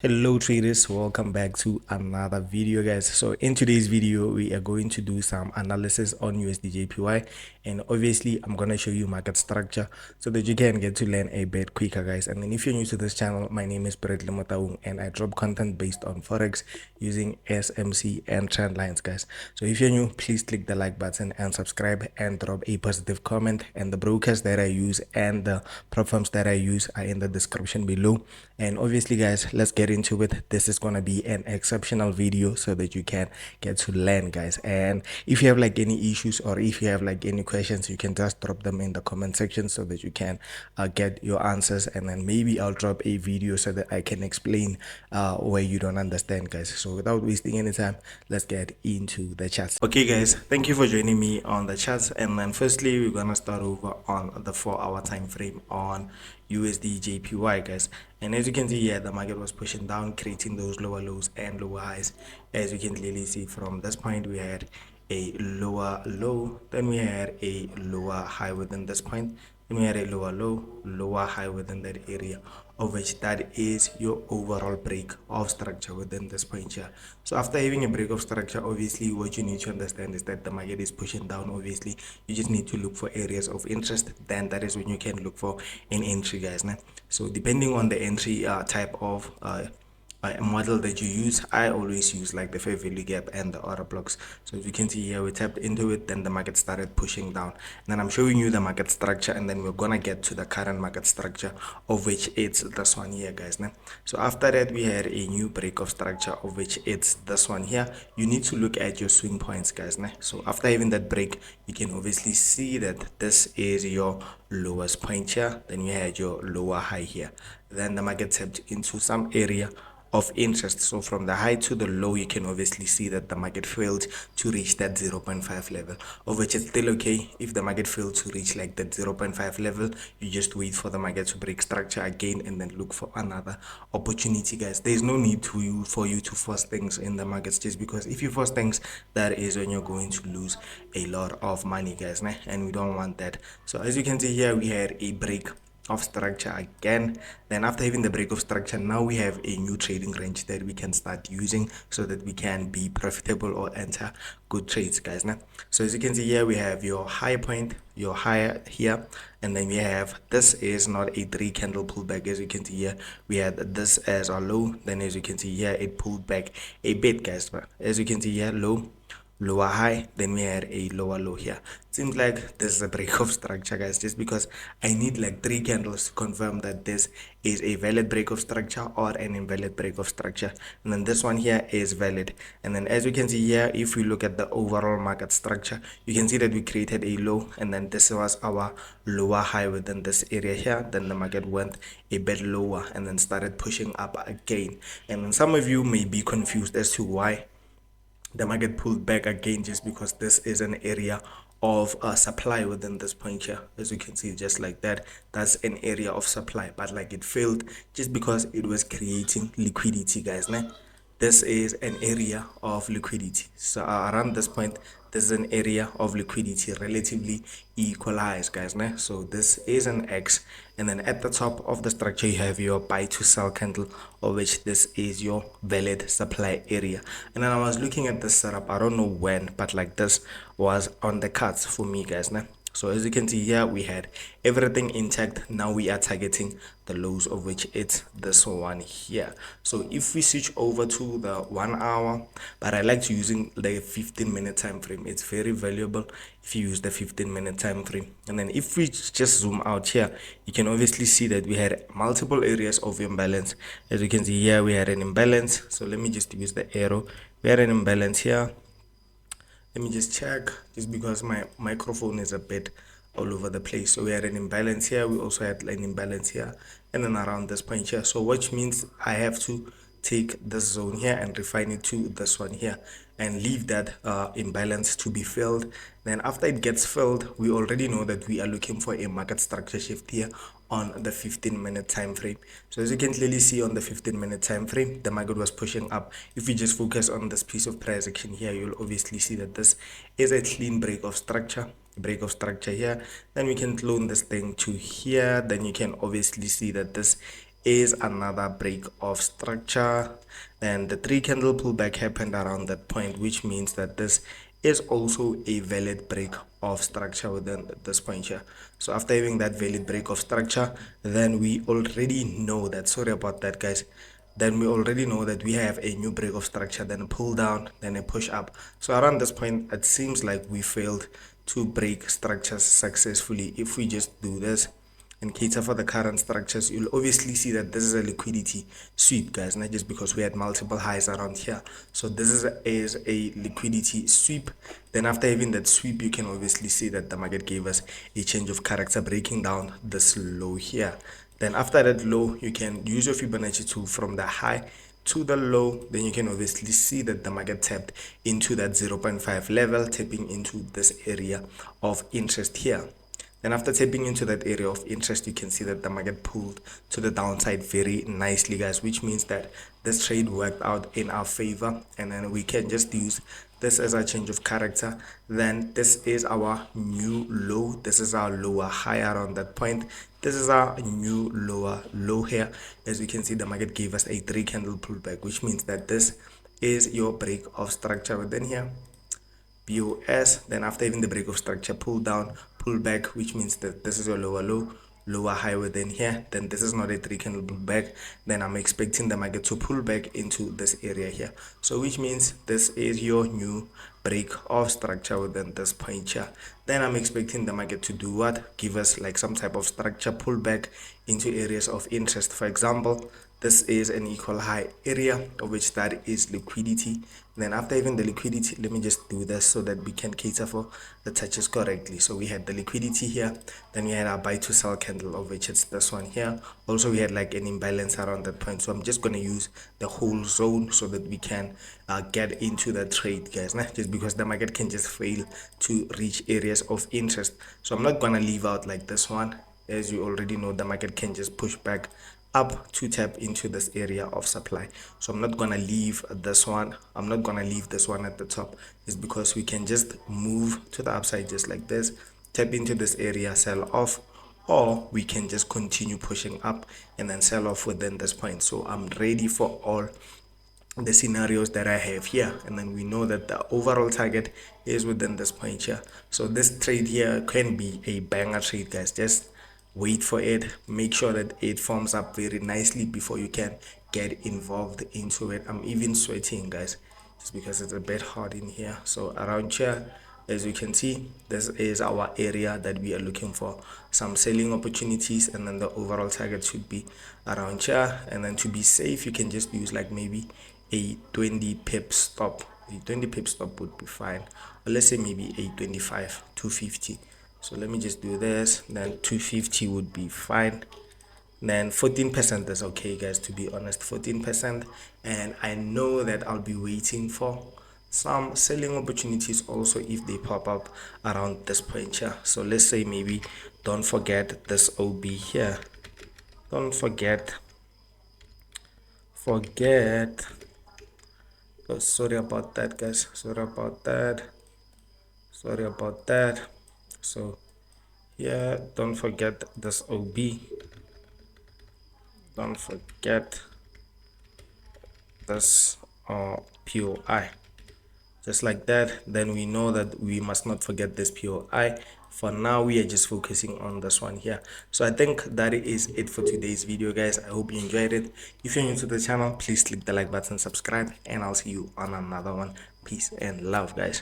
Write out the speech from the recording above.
Hello traders, welcome back to another video guys. So in today's video we are going to do some analysis on USDJPY, and obviously I'm going to show you market structure so that you can get to learn a bit quicker guys. And then if you're new to this channel, my name is Bradley Motaung and I drop content based on Forex using SMC and trend lines guys. So if you're new, please click the like button and subscribe and drop a positive comment, and the brokers that I use and the platforms that I use are in the description below. And obviously guys, let's get into it. This is gonna be an exceptional video so that you can get to learn guys. And if you have like any issues or if you have like any questions, you can just drop them in the comment section so that you can get your answers, and then maybe I'll drop a video so that I can explain where you don't understand guys. So without wasting any time, let's get into the chats. Okay guys, thank you for joining me on the chats. And then firstly, we're gonna start over on the 4-hour time frame on USDJPY guys. And as you can see here, the market was pushing down, creating those lower lows and lower highs. As you can clearly see, from this point we had a lower low, then we had a lower high within this point, then we had a lower low, lower high within that area, of which that is your overall break of structure within this point here. So after having a break of structure, obviously what you need to understand is that the market is pushing down. Obviously you just need to look for areas of interest, then that is when you can look for an entry guys. So depending on the entry type of model that you use, I always use like the fair value gap and the order blocks. So as you can see here, we tapped into it, then the market started pushing down, and then I'm showing you the market structure, and then we're gonna get to the current market structure, of which it's this one here guys. So after that we had a new break of structure, of which it's this one here. You need to look at your swing points guys. So after having that break, you can obviously see that this is your lowest point here, then you had your lower high here, then the market tapped into some area of interest. So from the high to the low, you can obviously see that the market failed to reach that 0.5 level, of which it's still okay. If the market failed to reach like that 0.5 level, you just wait for the market to break structure again and then look for another opportunity guys. There's no need for you to force things in the markets, just because if you force things, that is when you're going to lose a lot of money guys, and we don't want that. So as you can see here, we had a break of structure again. Then after having the break of structure, now we have a new trading range that we can start using so that we can be profitable or enter good trades guys. So as you can see here, we have your high point, your higher here, and then we have, this is not a 3 candle pullback. As you can see here, we had this as our low, then as you can see here, it pulled back a bit guys. But as you can see here, low, lower high, then we had a lower low here. Seems like this is a break of structure guys, just because I need like 3 candles to confirm that this is a valid break of structure or an invalid break of structure, and then this one here is valid. And then as you can see here, if we look at the overall market structure, you can see that we created a low, and then this was our lower high within this area here. Then the market went a bit lower and then started pushing up again. And then some of you may be confused as to why the market pulled back again, just because this is an area of supply within this point here. As you can see, just like that, that's an area of supply, but like it failed just because it was creating liquidity guys. This is an area of liquidity. So around this point, this is an area of liquidity relatively equalized guys. So this is an X, and then at the top of the structure you have your buy to sell candle, of which this is your valid supply area. And then I was looking at this setup, I don't know when, but like this was on the cards for me guys. So as you can see here, we had everything intact. Now we are targeting the lows, of which it's this one here. So if we switch over to the 1 hour, but I like to using the 15-minute time frame. It's very valuable if you use the 15-minute time frame. And then if we just zoom out here, you can obviously see that we had multiple areas of imbalance. As you can see here, we had an imbalance. So let me just use the arrow. We had an imbalance here. Let me just check, just because my microphone is a bit all over the place. So we had an imbalance here, we also had an imbalance here, and then around this point here. So which means I have to take this zone here and refine it to this one here and leave that imbalance to be filled. Then after it gets filled, we already know that we are looking for a market structure shift here on the 15-minute time frame. So as you can clearly see on the 15-minute time frame, the market was pushing up. If we just focus on this piece of price action here, you'll obviously see that this is a clean break of structure here. Then we can clone this thing to here. Then you can obviously see that this is another break of structure. Then the 3 candle pullback happened around that point, which means that this is also a valid break of structure within this point here. So after having that valid break of structure, then we already know that, sorry about that guys, then we already know that we have a new break of structure, then a pull down, then a push up. So around this point, it seems like we failed to break structures successfully. If we just do this and cater for the current structures, you'll obviously see that this is a liquidity sweep, guys, not just because we had multiple highs around here. So this is a liquidity sweep. Then after having that sweep, you can obviously see that the market gave us a change of character, breaking down this low here. Then after that low, you can use your Fibonacci tool from the high to the low. Then you can obviously see that the market tapped into that 0.5 level, tapping into this area of interest here. Then after tapping into that area of interest, you can see that the market pulled to the downside very nicely, guys, which means that this trade worked out in our favor. And then we can just use this as a change of character. Then this is our new low. This is our lower high around that point. This is our new lower low here. As you can see, the market gave us a 3 candle pullback, which means that this is your break of structure within here. BOS. Then after having the break of structure, pull down, pull back, which means that this is your lower low, lower high within here. Then this is not a 3 candle pullback. Then I'm expecting the market to pull back into this area here. So which means this is your new break of structure within this point here. Then I'm expecting the market to do what? Give us like some type of structure pullback into areas of interest. For example, this is an equal high area, of which that is liquidity. And then after having the liquidity, let me just do this so that we can cater for the touches correctly. So we had the liquidity here, then we had our buy to sell candle, of which it's this one here. Also we had like an imbalance around that point, so I'm just going to use the whole zone so that we can get into the trade, guys, nah? Just because the market can just fail to reach areas of interest. So I'm not going to leave out like this one. As you already know, the market can just push back up to tap into this area of supply. So I'm not gonna leave this one. I'm not gonna leave this one at the top. It's because we can just move to the upside just like this, tap into this area, sell off, or we can just continue pushing up and then sell off within this point. So I'm ready for all the scenarios that I have here, and then we know that the overall target is within this point here. So this trade here can be a banger trade, guys. Just wait for it, make sure that it forms up very nicely before you can get involved into it. I'm even sweating, guys, just because it's a bit hot in here. So around here, as you can see, this is our area that we are looking for some selling opportunities, and then the overall target should be around here. And then to be safe, you can just use like maybe a 20 pip stop. A 20 pip stop would be fine, or let's say maybe a 25, 250. So let me just do this. Then 250 would be fine. Then 14% is okay, guys, to be honest, 14%. And I know that I'll be waiting for some selling opportunities also if they pop up around this point here. So let's say maybe don't forget this OB here. Don't forget oh, sorry about that, guys. Sorry about that. So yeah, don't forget this OB. Don't forget this POI, just like that. Then we know that we must not forget this POI. For now, we are just focusing on this one here. So I think that is it for today's video, guys. I hope you enjoyed it. If you're new to the channel, please click the like button, subscribe, and I'll see you on another one. Peace and love, guys.